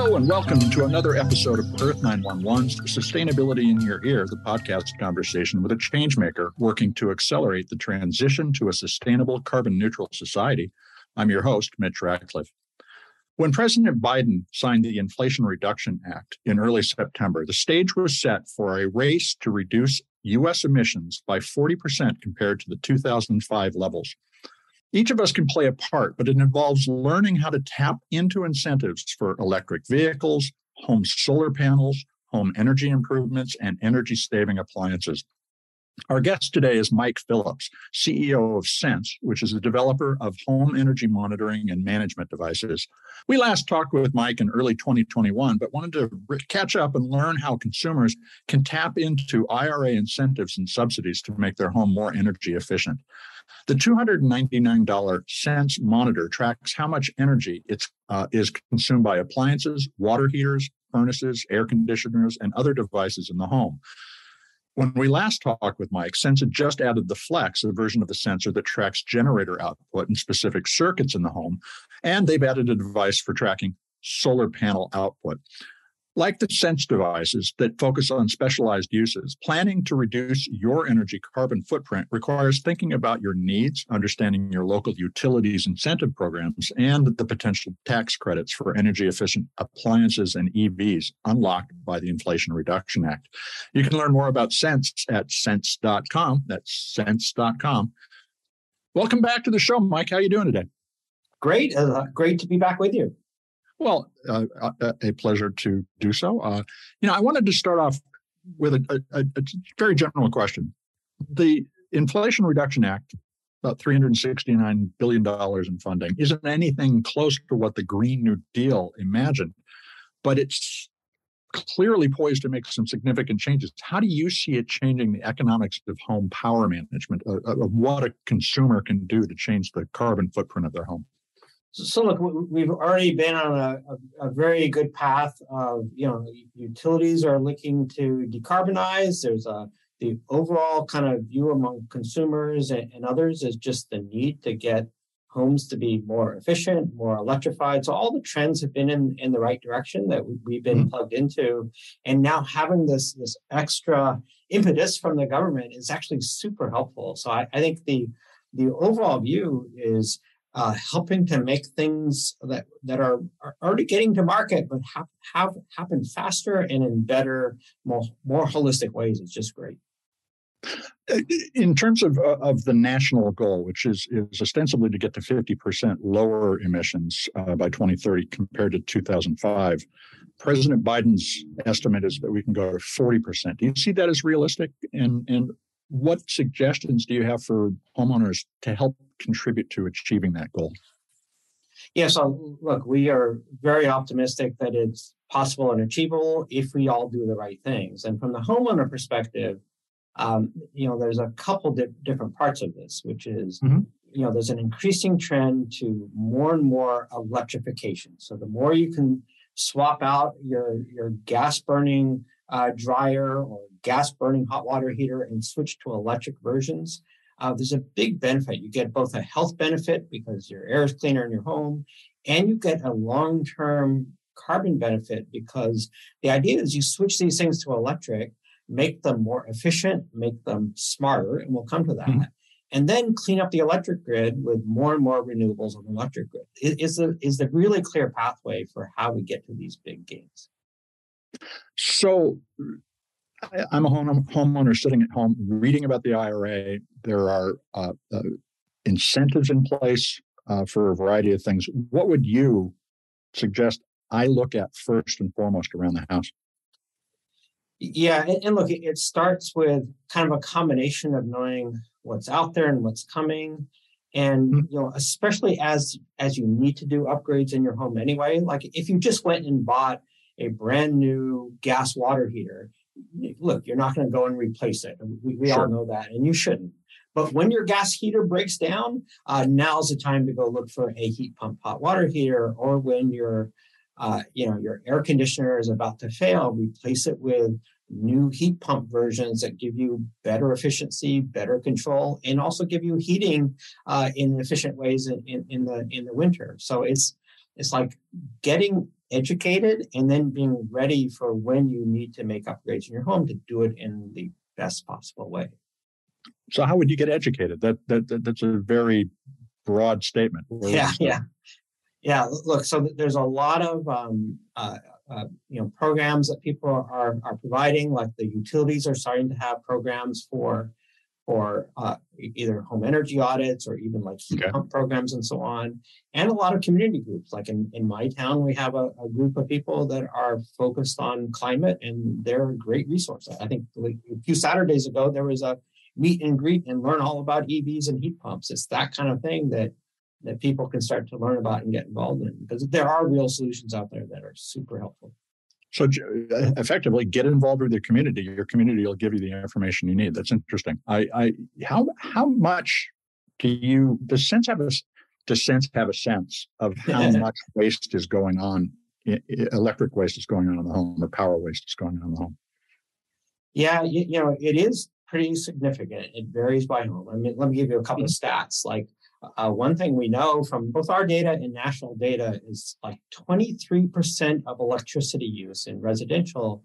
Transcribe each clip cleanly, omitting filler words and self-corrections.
Hello and welcome to another episode of Earth911's Sustainability in Your Ear, the podcast conversation with a changemaker working to accelerate the transition to a sustainable carbon-neutral society. I'm your host, Mitch Ratcliffe. When President Biden signed the Inflation Reduction Act in early September, the stage was set for a race to reduce U.S. emissions by 40% compared to the 2005 levels. Each of us can play a part, but it involves learning how to tap into incentives for electric vehicles, home solar panels, home energy improvements, and energy-saving appliances. Our guest today is Mike Phillips, CEO of Sense, which is a developer of home energy monitoring and management devices. We last talked with Mike in early 2021, but wanted to catch up and learn how consumers can tap into IRA incentives and subsidies to make their home more energy efficient. The $299 Sense monitor tracks how much energy is consumed by appliances, water heaters, furnaces, air conditioners, and other devices in the home. When we last talked with Mike, Sense had just added the Flex, a version of the sensor that tracks generator output and specific circuits in the home, and they've added a device for tracking solar panel output. Like the Sense devices that focus on specialized uses, planning to reduce your energy carbon footprint requires thinking about your needs, understanding your local utilities incentive programs, and the potential tax credits for energy-efficient appliances and EVs unlocked by the Inflation Reduction Act. You can learn more about Sense at sense.com. That's sense.com. Welcome back to the show, Mike. How are you doing today? Great. Great to be back with you. Well, a pleasure to do so. I wanted to start off with a very general question. The Inflation Reduction Act, about $369 billion in funding, isn't anything close to what the Green New Deal imagined, but it's clearly poised to make some significant changes. How do you see it changing the economics of home power management, of what a consumer can do to change the carbon footprint of their home? So look, we've already been on a very good path of, utilities are looking to decarbonize. There's the overall kind of view among consumers and others is just the need to get homes to be more efficient, more electrified. So all the trends have been in the right direction that we've been plugged into. And now having this extra impetus from the government is actually super helpful. So I think the overall view is helping to make things that are already getting to market, but have happen faster and in better, more holistic ways. It's just great. In terms of the national goal, which is ostensibly to get to 50% lower emissions by 2030 compared to 2005, President Biden's estimate is that we can go to 40%. Do you see that as realistic? And what suggestions do you have for homeowners to help contribute to achieving that goal? Yeah, so look, we are very optimistic that it's possible and achievable if we all do the right things. And from the homeowner perspective, there's a couple different parts of this, which is, there's an increasing trend to more and more electrification. So the more you can swap out your gas burning dryer or gas burning hot water heater and switch to electric versions, there's a big benefit. You get both a health benefit because your air is cleaner in your home, and you get a long-term carbon benefit because the idea is you switch these things to electric, make them more efficient, make them smarter, and we'll come to that, and then clean up the electric grid with more and more renewables on the electric grid. Is the really clear pathway for how we get to these big gains. So I'm a homeowner sitting at home reading about the IRA. There are incentives in place for a variety of things. What would you suggest I look at first and foremost around the house? Yeah, and look, it starts with kind of a combination of knowing what's out there and what's coming. And, especially as you need to do upgrades in your home anyway, like if you just went and bought a brand new gas water heater, look, you're not going to go and replace it. We all know that, and you shouldn't. But when your gas heater breaks down, now's the time to go look for a heat pump hot water heater, or when your air conditioner is about to fail, replace it with new heat pump versions that give you better efficiency, better control, and also give you heating in efficient ways in the winter. So it's like getting educated and then being ready for when you need to make upgrades in your home to do it in the best possible way. So how would you get educated? That's a very broad statement. Yeah. Look, so there's a lot of programs that people are providing. Like the utilities are starting to have programs for either home energy audits or even like heat pump programs and so on. And a lot of community groups. Like in my town, we have a group of people that are focused on climate, and they're a great resource. I think a few Saturdays ago, there was a meet and greet and learn all about EVs and heat pumps. It's that kind of thing that people can start to learn about and get involved in, because there are real solutions out there that are super helpful. So effectively, get involved with your community. Your community will give you the information you need. That's interesting. How much does Sense have a sense of how much waste is going on, electric waste is going on in the home, or power waste is going on in the home? Yeah, it is pretty significant. It varies by home. I mean, let me give you a couple of stats. Like one thing we know from both our data and national data is like 23% of electricity use in residential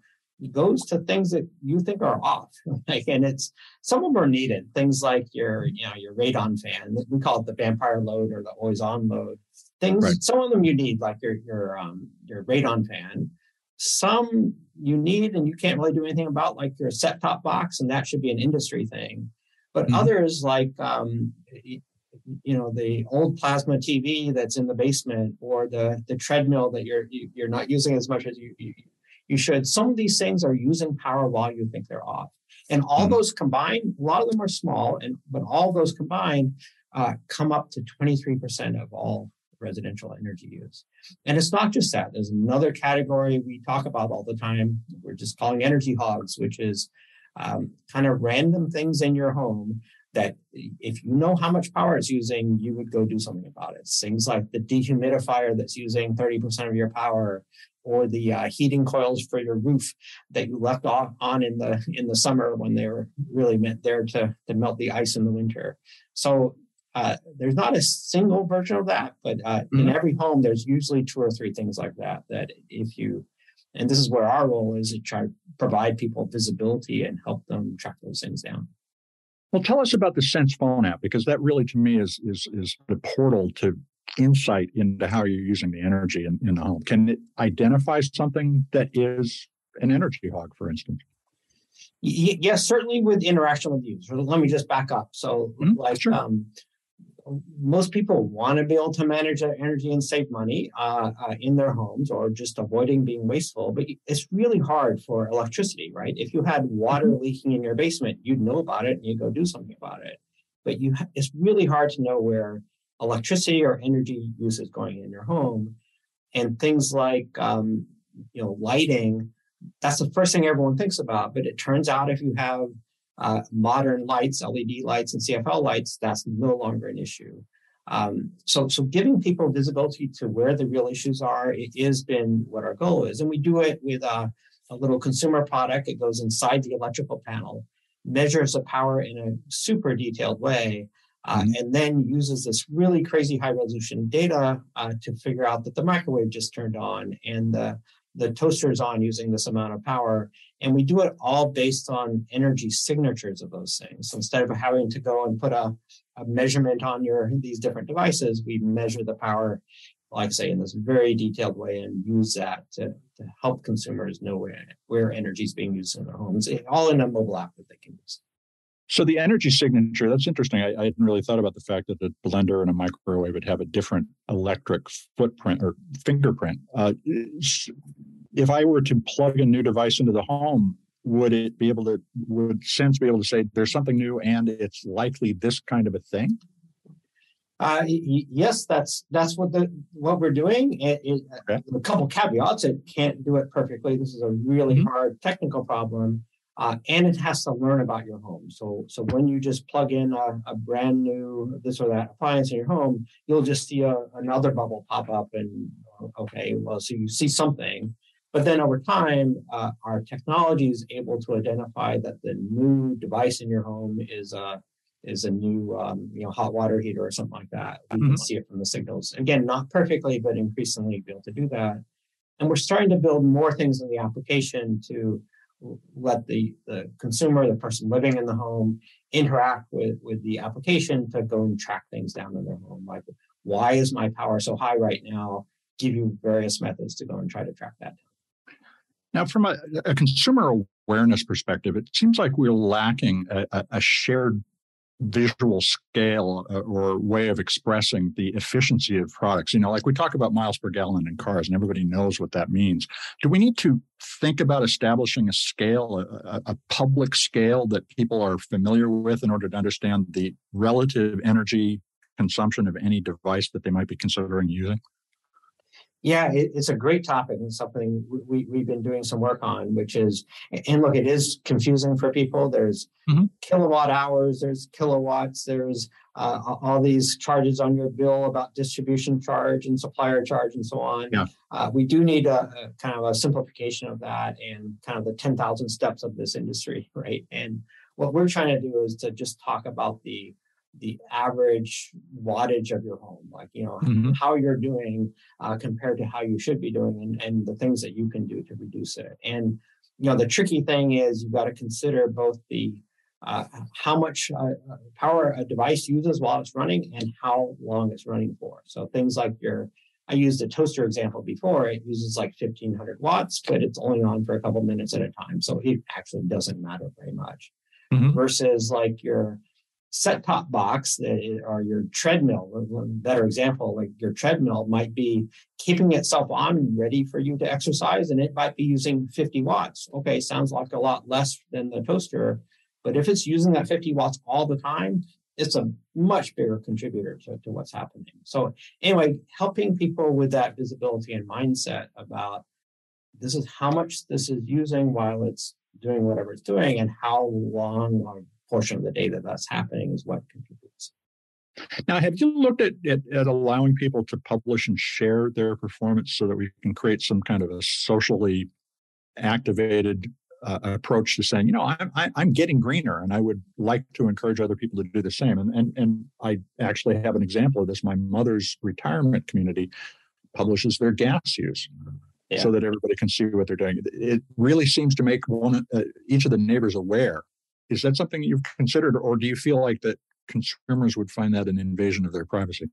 goes to things that you think are off. And some of them are needed. Things like your radon fan. We call it the vampire load or the always on load. Things. Right. Some of them you need, like your radon fan. Some you need and you can't really do anything about, like your set-top box, and that should be an industry thing. But others, like the old plasma TV that's in the basement, or the treadmill that you're not using as much as you should. Some of these things are using power while you think they're off, and all those combined, a lot of them are small, but all those combined come up to 23% of all residential energy use. And it's not just that. There's another category we talk about all the time. We're just calling energy hogs, which is kind of random things in your home that if you know how much power it's using, you would go do something about it. Things like the dehumidifier that's using 30% of your power, or the heating coils for your roof that you left on in the summer when they were really meant there to melt the ice in the winter. So there's not a single version of that, but in every home, there's usually 2 or 3 things like that and this is where our role is, to try to provide people visibility and help them track those things down. Well, tell us about the Sense phone app, because that really, to me, is the portal to insight into how you're using the energy in the home. Can it identify something that is an energy hog, for instance? Yes, certainly with interaction with users. Let me just back up. So, sure. Most people want to be able to manage their energy and save money in their homes, or just avoiding being wasteful. But it's really hard for electricity, right? If you had water leaking in your basement, you'd know about it and you'd go do something about it. But it's really hard to know where electricity or energy use is going in your home. And things like lighting, that's the first thing everyone thinks about. But it turns out if you have modern lights, LED lights, and CFL lights, that's no longer an issue. So giving people visibility to where the real issues are, it has been what our goal is. And we do it with a little consumer product. It goes inside the electrical panel, measures the power in a super detailed way, and then uses this really crazy high resolution data to figure out that the microwave just turned on and the toaster is on using this amount of power. And we do it all based on energy signatures of those things. So instead of having to go and put a measurement on these different devices, we measure the power, like I say, in this very detailed way, and use that to help consumers know where energy is being used in their homes, all in a mobile app that they can use. So the energy signature, that's interesting. I hadn't really thought about the fact that the blender and a microwave would have a different electric footprint or fingerprint. If I were to plug a new device into the home, would Sense be able to say there's something new and it's likely this kind of a thing? Yes, that's what we're doing. A couple caveats: it can't do it perfectly. This is a really hard technical problem. And it has to learn about your home. So when you just plug in a brand new this or that appliance in your home, you'll just see another bubble pop up, and so you see something. But then over time, our technology is able to identify that the new device in your home is a new hot water heater or something like that. We can see it from the signals. Again, not perfectly, but increasingly be able to do that. And we're starting to build more things in the application to let the consumer, the person living in the home, interact with the application to go and track things down in their home. Like, why is my power so high right now? Give you various methods to go and try to track that down. Now, from a consumer awareness perspective, it seems like we're lacking a shared visual scale or way of expressing the efficiency of products. Like we talk about miles per gallon in cars, and everybody knows what that means. Do we need to think about establishing a scale, a public scale that people are familiar with in order to understand the relative energy consumption of any device that they might be considering using? Yeah, it's a great topic and something we've been doing some work on, which is, and look, it is confusing for people. There's kilowatt hours, there's kilowatts, there's all these charges on your bill about distribution charge and supplier charge and so on. Yeah. We do need a kind of a simplification of that and kind of the 10,000 steps of this industry, right? And what we're trying to do is to just talk about the average wattage of your home, like, how you're doing compared to how you should be doing and the things that you can do to reduce it. And, the tricky thing is you've got to consider both the how much power a device uses while it's running and how long it's running for. So things like I used a toaster example before. It uses like 1,500 watts, but it's only on for a couple minutes at a time. So it actually doesn't matter very much. Versus like your set-top box or your treadmill, one better example, like your treadmill might be keeping itself on ready for you to exercise, and it might be using 50 watts. Okay, sounds like a lot less than the toaster, but if it's using that 50 watts all the time, it's a much bigger contributor to what's happening. So anyway, helping people with that visibility and mindset about this is how much this is using while it's doing whatever it's doing, and how long portion of the day that's happening is what contributes. Now, have you looked at allowing people to publish and share their performance so that we can create some kind of a socially activated approach to saying, I'm getting greener, and I would like to encourage other people to do the same. And I actually have an example of this. My mother's retirement community publishes their gas use. Yeah. So that everybody can see what they're doing. It really seems to make each of the neighbors aware. Is that something you've considered, or do you feel like that consumers would find that an invasion of their privacy?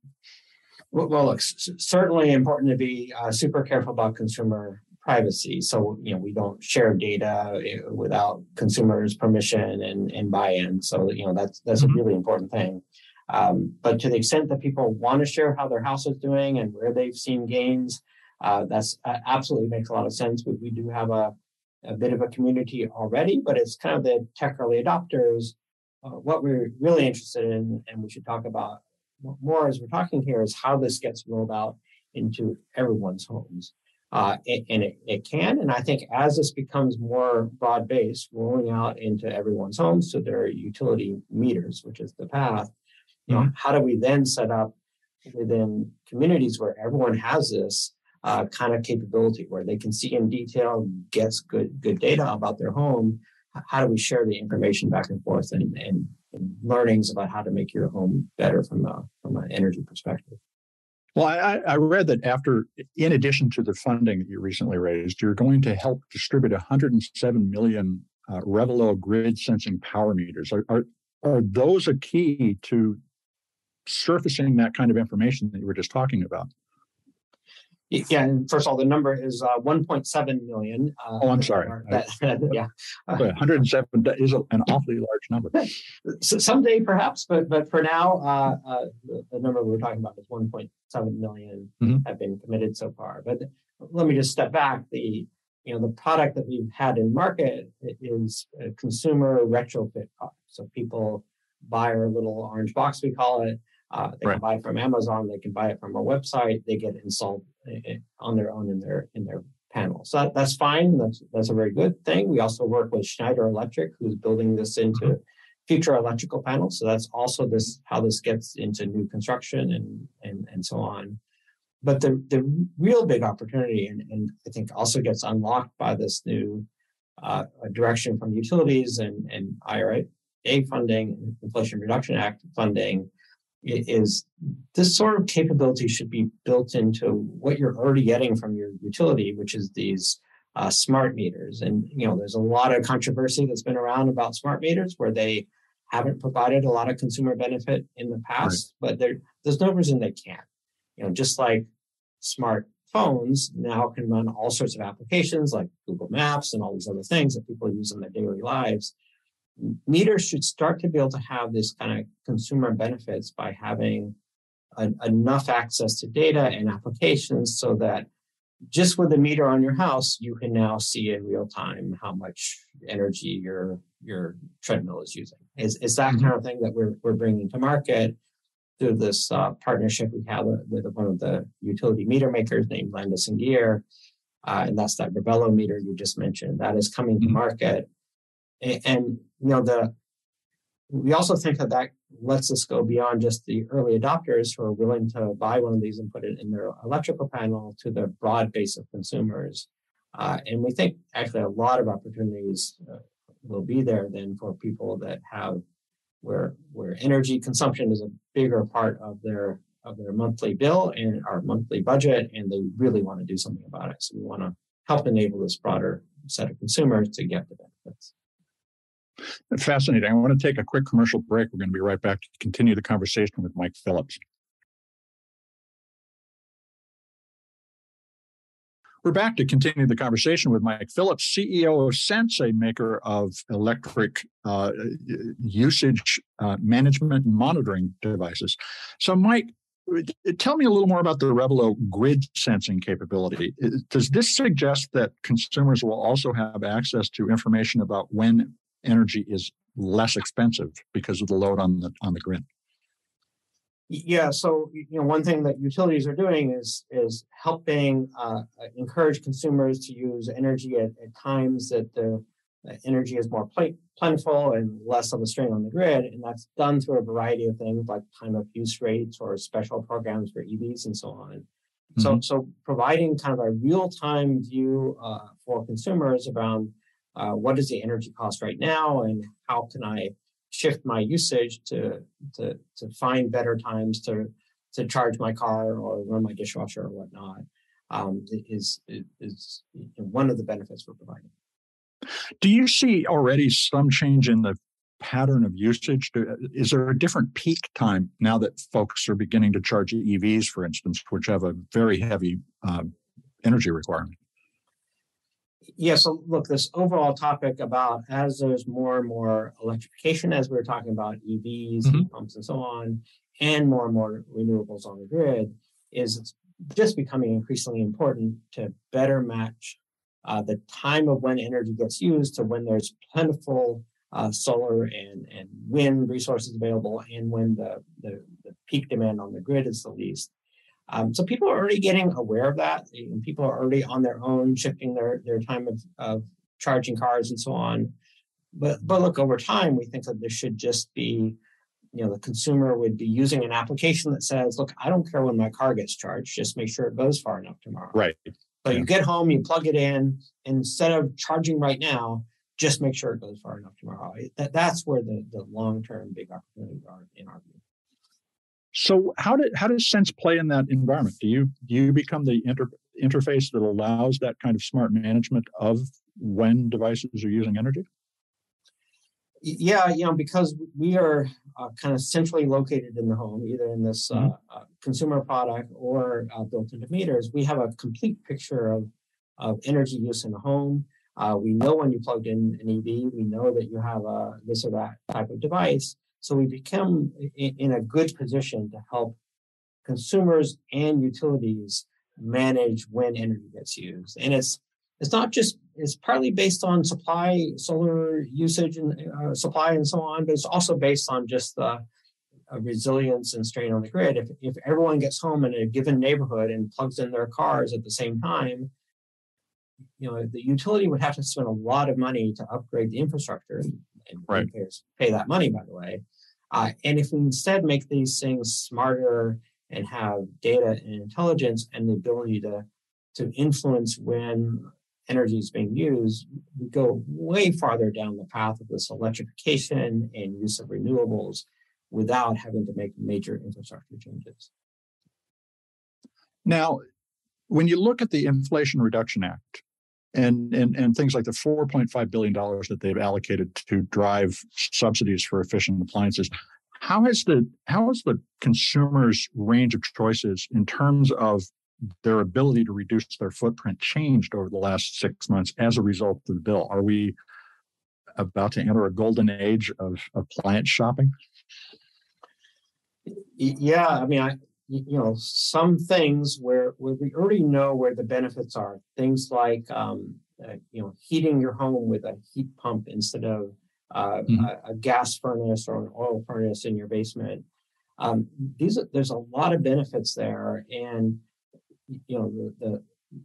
Well, look, certainly important to be super careful about consumer privacy. So, we don't share data without consumers' permission and buy-in. So, that's a really important thing. But to the extent that people want to share how their house is doing and where they've seen gains, that's absolutely makes a lot of sense. We do have a bit of a community already, but it's kind of the tech early adopters. What we're really interested in, and we should talk about more as we're talking here, is how this gets rolled out into everyone's homes. And it can, and I think as this becomes more broad-based, rolling out into everyone's homes, so there are utility meters, which is the path, how do we then set up within communities where everyone has this kind of capability where they can see in detail, gets good data about their home. How do we share the information back and forth and learnings about how to make your home better from an energy perspective? Well, I read that in addition to the funding that you recently raised, you're going to help distribute 107 million Revolo grid sensing power meters. Are those a key to surfacing that kind of information that you were just talking about? Yeah, and first of all, the number is 1.7 million. I'm sorry. Yeah. 107 is an awfully large number. So someday, perhaps, but for now, the number we're talking about is 1.7 million have been committed so far. But let me just step back. The product that we've had in market is a consumer retrofit product. So people buy our little orange box, we call it. They can buy it from Amazon. They can buy it from our website. They get it installed on their own in their panel. So that's fine. That's a very good thing. We also work with Schneider Electric, who's building this into future electrical panels. So that's also how this gets into new construction and so on. But the real big opportunity, and I think also gets unlocked by this new direction from utilities and IRA funding, Inflation Reduction Act funding, is this sort of capability should be built into what you're already getting from your utility, which is these smart meters. And, there's a lot of controversy that's been around about smart meters where they haven't provided a lot of consumer benefit in the past, right. But there's no reason they can't. Just like smartphones now can run all sorts of applications like Google Maps and all these other things that people use in their daily lives. Meters should start to be able to have this kind of consumer benefits by having enough access to data and applications so that just with the meter on your house, you can now see in real time how much energy your treadmill is using. Is that kind of thing that we're bringing to market through this partnership we have with one of the utility meter makers named Landis & Gyr, and that's that Revolo meter you just mentioned. That is coming to market. And we also think that lets us go beyond just the early adopters who are willing to buy one of these and put it in their electrical panel to the broad base of consumers. And we think actually a lot of opportunities will be there then for people that have where energy consumption is a bigger part of their monthly bill and our monthly budget, and they really want to do something about it. So we want to help enable this broader set of consumers to get the benefits. Fascinating. I want to take a quick commercial break. We're going to be right back to continue the conversation with Mike Phillips. We're back to continue the conversation with Mike Phillips, CEO of Sense, a maker of electric usage management and monitoring devices. So, Mike, tell me a little more about the Revolo grid sensing capability. Does this suggest that consumers will also have access to information about when energy is less expensive because of the load on the grid? Yeah, so one thing that utilities are doing is helping encourage consumers to use energy at times that the energy is more plentiful and less of a strain on the grid, and that's done through a variety of things like time of use rates or special programs for EVs and so on. Mm-hmm. So providing kind of a real-time view for consumers around what is the energy cost right now and how can I shift my usage to find better times to charge my car or run my dishwasher or whatnot is one of the benefits we're providing. Do you see already some change in the pattern of usage? Is there a different peak time now that folks are beginning to charge EVs, for instance, which have a very heavy energy requirement? Yeah, so look, this overall topic about as there's more and more electrification, as we were talking about EVs, heat pumps, and so on, and more renewables on the grid, is just becoming increasingly important to better match the time of when energy gets used to when there's plentiful solar and wind resources available and when the peak demand on the grid is the least. So people are already getting aware of that. And people are already on their own shifting their time of charging cars and so on. But look, over time, we think that there should just be, the consumer would be using an application that says, look, I don't care when my car gets charged, just make sure it goes far enough tomorrow. Right. So you get home, you plug it in, and instead of charging right now, just make sure it goes far enough tomorrow. That's where the long-term big opportunities are in our view. So how does Sense play in that environment? Do you become the interface that allows that kind of smart management of when devices are using energy? Yeah, because we are kind of centrally located in the home, either in this consumer product or built into meters. We have a complete picture of energy use in the home. We know when you plugged in an EV. We know that you have this or that type of device. So we become in a good position to help consumers and utilities manage when energy gets used. And it's partly based on solar usage and supply and so on, but it's also based on just the resilience and strain on the grid. If everyone gets home in a given neighborhood and plugs in their cars at the same time, the utility would have to spend a lot of money to upgrade the infrastructure, and right. Pay that money, by the way. And if we instead make these things smarter and have data and intelligence and the ability to influence when energy is being used, we go way farther down the path of this electrification and use of renewables without having to make major infrastructure changes. Now, when you look at the Inflation Reduction Act and things like the $4.5 billion that they've allocated to drive subsidies for efficient appliances, how has the consumer's range of choices in terms of their ability to reduce their footprint changed over the last 6 months as a result of the bill? Are we about to enter a golden age of appliance shopping? Yeah, I mean, some things where we already know where the benefits are, things like heating your home with a heat pump instead of a gas furnace or an oil furnace in your basement. There's a lot of benefits there, and the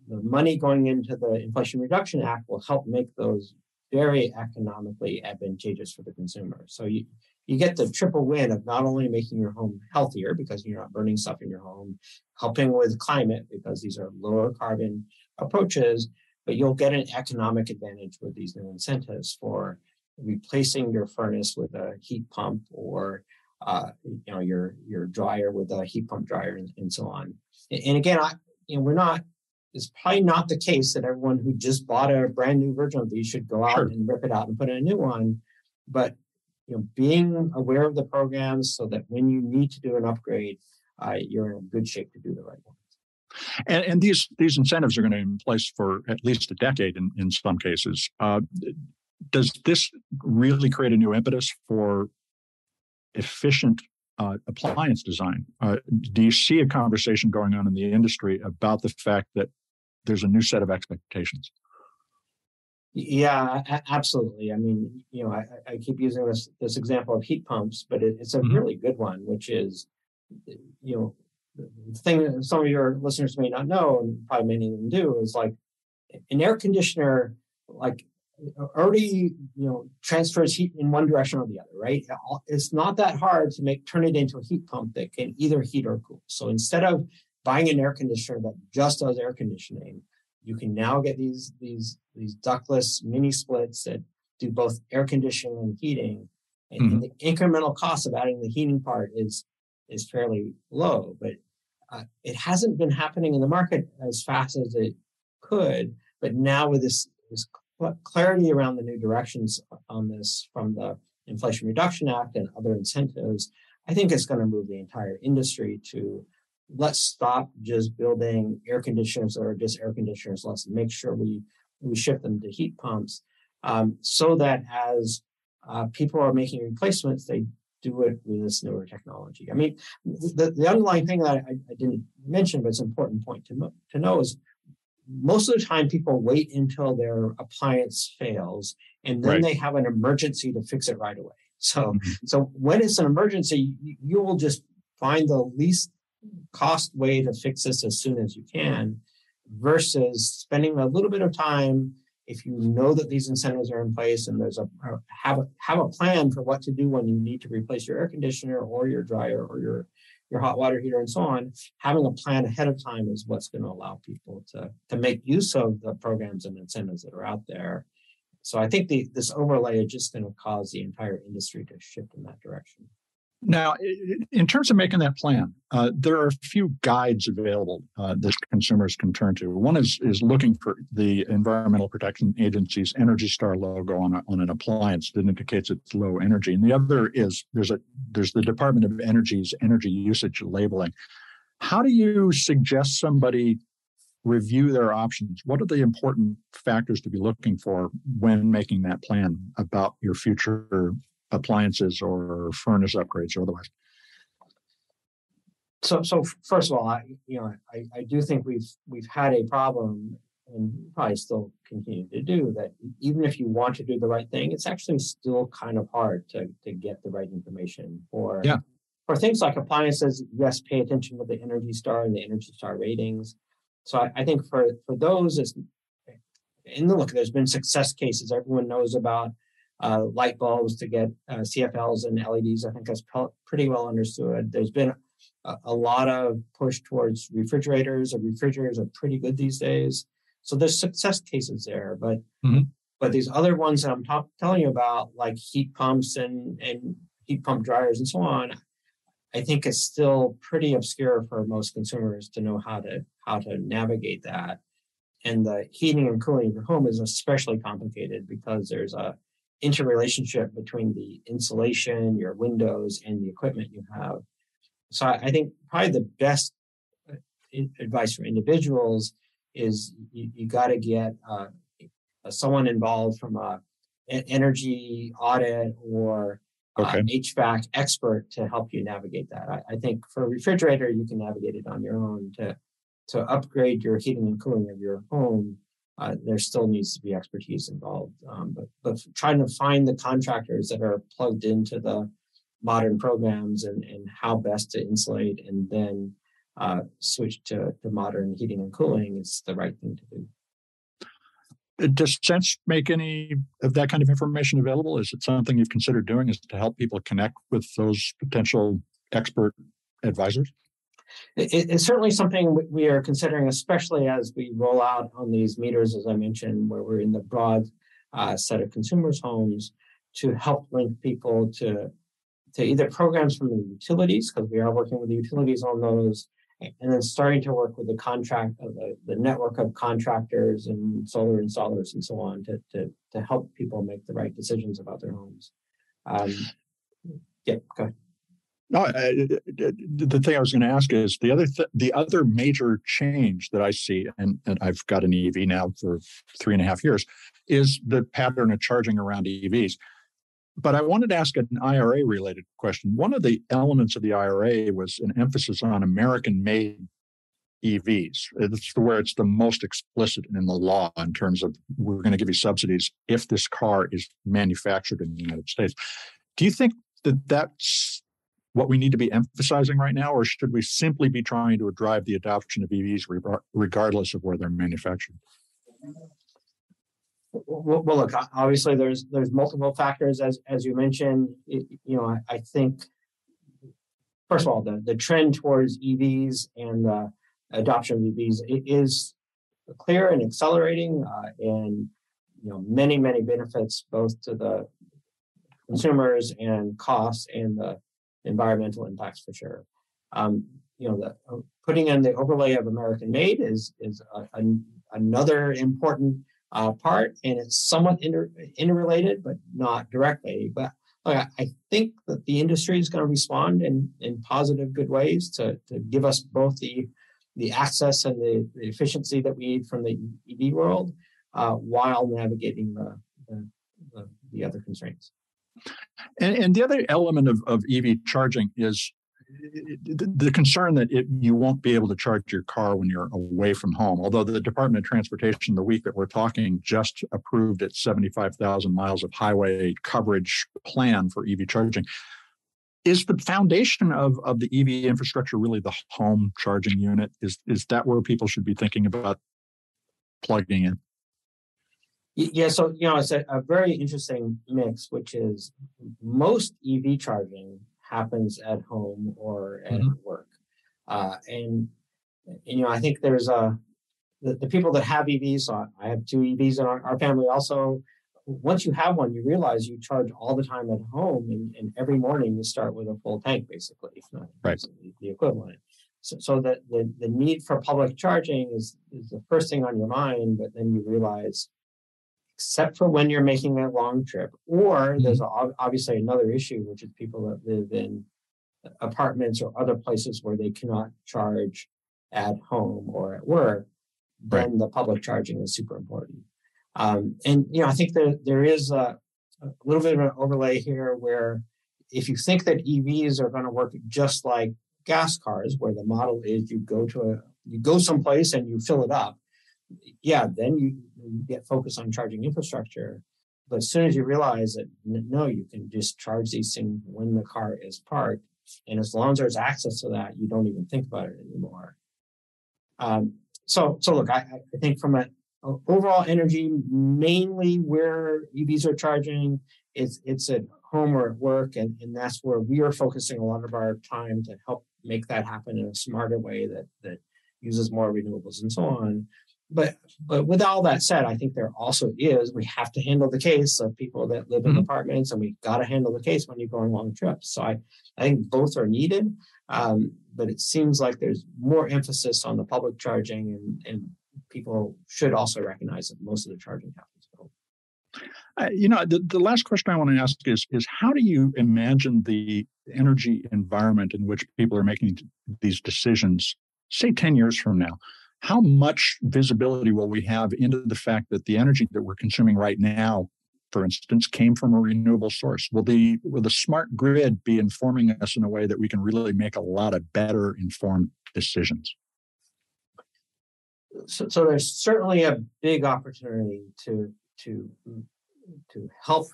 money going into the Inflation Reduction Act will help make those very economically advantageous for the consumer. So you get the triple win of not only making your home healthier because you're not burning stuff in your home, helping with climate because these are lower carbon approaches, but you'll get an economic advantage with these new incentives for replacing your furnace with a heat pump or your dryer with a heat pump dryer and so on. And again, it's probably not the case that everyone who just bought a brand new version of these should go out and rip it out and put in a new one. But being aware of the programs so that when you need to do an upgrade, you're in a good shape to do the right one. And these incentives are going to be in place for at least a decade in some cases. Does this really create a new impetus for efficient appliance design? Do you see a conversation going on in the industry about the fact that there's a new set of expectations? Yeah, absolutely. I mean, I keep using this example of heat pumps, but it's a really good one, which is, the thing that some of your listeners may not know, and probably many of them do, is like an air conditioner, like already, transfers heat in one direction or the other, right? It's not that hard to turn it into a heat pump that can either heat or cool. So instead of buying an air conditioner that just does air conditioning, you can now get these ductless mini splits that do both air conditioning and heating. And the incremental cost of adding the heating part is fairly low, but it hasn't been happening in the market as fast as it could. But now with this clarity around the new directions on this from the Inflation Reduction Act and other incentives, I think it's going to move the entire industry to let's stop just building air conditioners that are just air conditioners. Let's make sure we shift them to heat pumps so that as people are making replacements, they do it with this newer technology. I mean, the underlying thing that I didn't mention, but it's an important point to know is most of the time people wait until their appliance fails and then they have an emergency to fix it right away. So when it's an emergency, you will just find the least cost way to fix this as soon as you can versus spending a little bit of time if you know that these incentives are in place and there's have a plan for what to do when you need to replace your air conditioner or your dryer or your hot water heater and so on. Having a plan ahead of time is what's going to allow people to make use of the programs and incentives that are out there. So I think this overlay is just going to cause the entire industry to shift in that direction. Now, in terms of making that plan, there are a few guides available that consumers can turn to. One is looking for the Environmental Protection Agency's Energy Star logo on an appliance that indicates it's low energy, and the other is there's the Department of Energy's energy usage labeling. How do you suggest somebody review their options? What are the important factors to be looking for when making that plan about your future appliances or furnace upgrades or otherwise? So first of all, I do think we've had a problem, and probably still continue to do that. Even if you want to do the right thing, it's actually still kind of hard to get the right information for things like appliances. Yes, pay attention to the Energy Star and the Energy Star ratings. So I think for those, look, there's been success cases. Everyone knows about light bulbs to get CFLs and LEDs. I think that's pretty well understood. There's been a lot of push towards refrigerators. Refrigerators are pretty good these days. So there's success cases there. But these other ones that I'm telling you about, like heat pumps and heat pump dryers and so on, I think it's still pretty obscure for most consumers to know how to navigate that. And the heating and cooling of your home is especially complicated because there's a interrelationship between the insulation, your windows, and the equipment you have. So I think probably the best advice for individuals is you got to get someone involved from an energy audit or HVAC expert to help you navigate that. I think for a refrigerator, you can navigate it on your own. To upgrade your heating and cooling of your home, there still needs to be expertise involved. But trying to find the contractors that are plugged into the modern programs and how best to insulate and then switch to modern heating and cooling is the right thing to do. Does Sense make any of that kind of information available? Is it something you've considered doing, is to help people connect with those potential expert advisors? It's certainly something we are considering, especially as we roll out on these meters, as I mentioned, where we're in the broad set of consumers' homes, to help link people to either programs from the utilities, because we are working with the utilities on those, and then starting to work with the network of contractors and solar installers and so on to help people make the right decisions about their homes. Go ahead. No, the thing I was going to ask is the other major change that I see, and I've got an EV now for 3.5 years, is the pattern of charging around EVs. But I wanted to ask an IRA-related question. One of the elements of the IRA was an emphasis on American-made EVs. It's where it's the most explicit in the law in terms of we're going to give you subsidies if this car is manufactured in the United States. Do you think that that's what we need to be emphasizing right now, or should we simply be trying to drive the adoption of EVs regardless of where they're manufactured? Well, look, obviously there's multiple factors as you mentioned. I think first of all, the trend towards EVs and the adoption of EVs is clear and accelerating, and many benefits both to the consumers and costs and the environmental impacts for sure. Putting in the overlay of American made is another important part, and it's somewhat interrelated, but not directly. But I think that the industry is going to respond in positive, good ways to give us both the access and the efficiency that we need from the EV world, while navigating the other constraints. And the other element of EV charging is the concern that you won't be able to charge your car when you're away from home. Although the Department of Transportation, the week that we're talking, just approved its 75,000 miles of highway coverage plan for EV charging. Is the foundation of the EV infrastructure really the home charging unit? Is that where people should be thinking about plugging in? Yeah, so it's a very interesting mix, which is most EV charging happens at home or at work, and I think there's the people that have EVs. So I have 2 EVs in our family also. Once you have one, you realize you charge all the time at home, and every morning you start with a full tank, basically, if not the equivalent. So the need for public charging is the first thing on your mind, but then you realize, except for when you're making a long trip, or there's obviously another issue, which is people that live in apartments or other places where they cannot charge at home or at work, then the public charging is super important. And I think there is a little bit of an overlay here where if you think that EVs are going to work just like gas cars, where the model is you go someplace and you fill it up, then you get focused on charging infrastructure. But as soon as you realize that, no, you can just charge these things when the car is parked. And as long as there's access to that, you don't even think about it anymore. So look, I think from an overall energy, mainly where EVs are charging, it's at home or at work. And that's where we are focusing a lot of our time to help make that happen in a smarter way that uses more renewables and so on. But with all that said, I think there also is, we have to handle the case of people that live in apartments, and we've got to handle the case when you go on long trips. So I think both are needed, but it seems like there's more emphasis on the public charging, and people should also recognize that most of the charging happens at home. The last question I want to ask is how do you imagine the energy environment in which people are making these decisions, say 10 years from now? How much visibility will we have into the fact that the energy that we're consuming right now, for instance, came from a renewable source? Will the smart grid be informing us in a way that we can really make a lot of better informed decisions? So there's certainly a big opportunity to help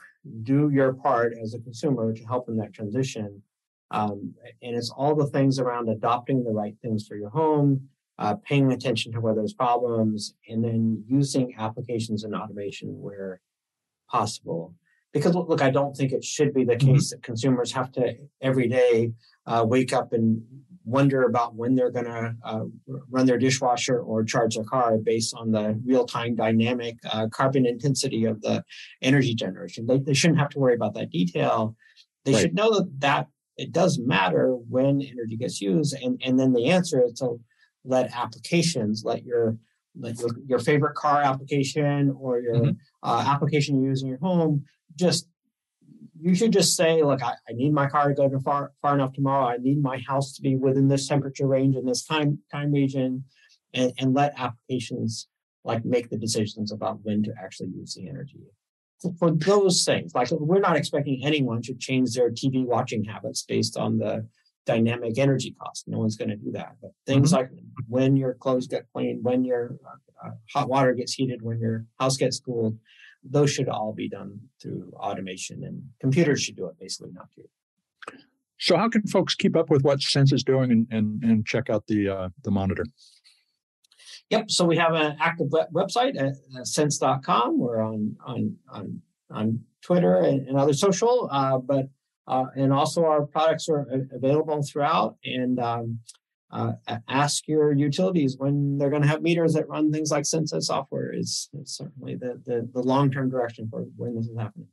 do your part as a consumer to help in that transition. And it's all the things around adopting the right things for your home, paying attention to where there's problems, and then using applications and automation where possible. Because look, I don't think it should be the case that consumers have to every day wake up and wonder about when they're going to run their dishwasher or charge their car based on the real-time dynamic carbon intensity of the energy generation. They shouldn't have to worry about that detail. They should know that it does matter when energy gets used. And then the answer is to let applications, let your favorite car application or your application you use in your home, you should just say, look, I need my car to go to far enough tomorrow. I need my house to be within this temperature range and this time region, and let applications make the decisions about when to actually use the energy. For those things, we're not expecting anyone should change their TV watching habits based on the dynamic energy cost. No one's going to do that. But things like when your clothes get cleaned, when your hot water gets heated, when your house gets cooled, those should all be done through automation, and computers should do it, basically, not you. So how can folks keep up with what Sense is doing and check out the monitor? Yep. So we have an active website at sense.com. We're on Twitter and other social, and also our products are available throughout. And ask your utilities when they're going to have meters that run things like Sense software is certainly the long-term direction for when this is happening.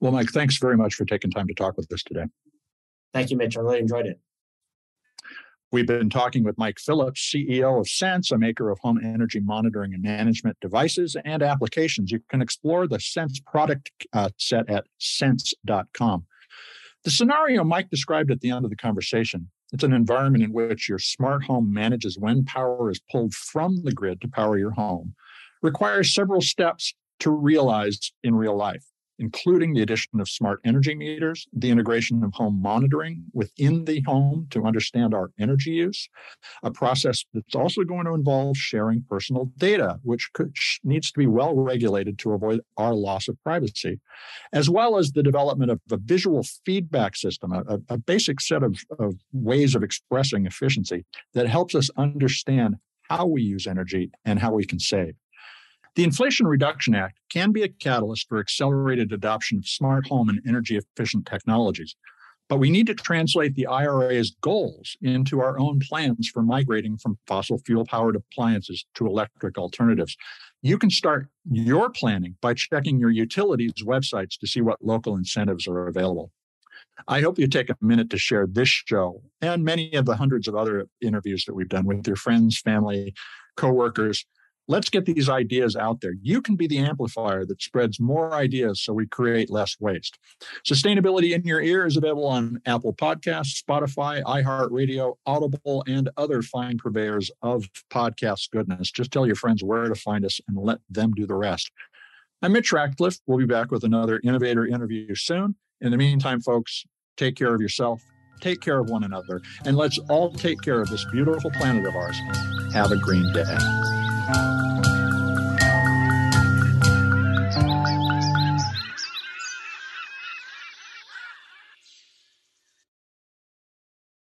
Well, Mike, thanks very much for taking time to talk with us today. Thank you, Mitch. I really enjoyed it. We've been talking with Mike Phillips, CEO of Sense, a maker of home energy monitoring and management devices and applications. You can explore the Sense product set at sense.com. The scenario Mike described at the end of the conversation, it's an environment in which your smart home manages when power is pulled from the grid to power your home, requires several steps to realize in real life, including the addition of smart energy meters, the integration of home monitoring within the home to understand our energy use, a process that's also going to involve sharing personal data, which needs to be well regulated to avoid our loss of privacy, as well as the development of a visual feedback system, a basic set of ways of expressing efficiency that helps us understand how we use energy and how we can save. The Inflation Reduction Act can be a catalyst for accelerated adoption of smart home and energy-efficient technologies, but we need to translate the IRA's goals into our own plans for migrating from fossil fuel-powered appliances to electric alternatives. You can start your planning by checking your utilities' websites to see what local incentives are available. I hope you take a minute to share this show and many of the hundreds of other interviews that we've done with your friends, family, coworkers. Let's get these ideas out there. You can be the amplifier that spreads more ideas so we create less waste. Sustainability in Your Ear is available on Apple Podcasts, Spotify, iHeartRadio, Audible, and other fine purveyors of podcast goodness. Just tell your friends where to find us and let them do the rest. I'm Mitch Ratcliffe. We'll be back with another innovator interview soon. In the meantime, folks, take care of yourself, take care of one another, and let's all take care of this beautiful planet of ours. Have a green day.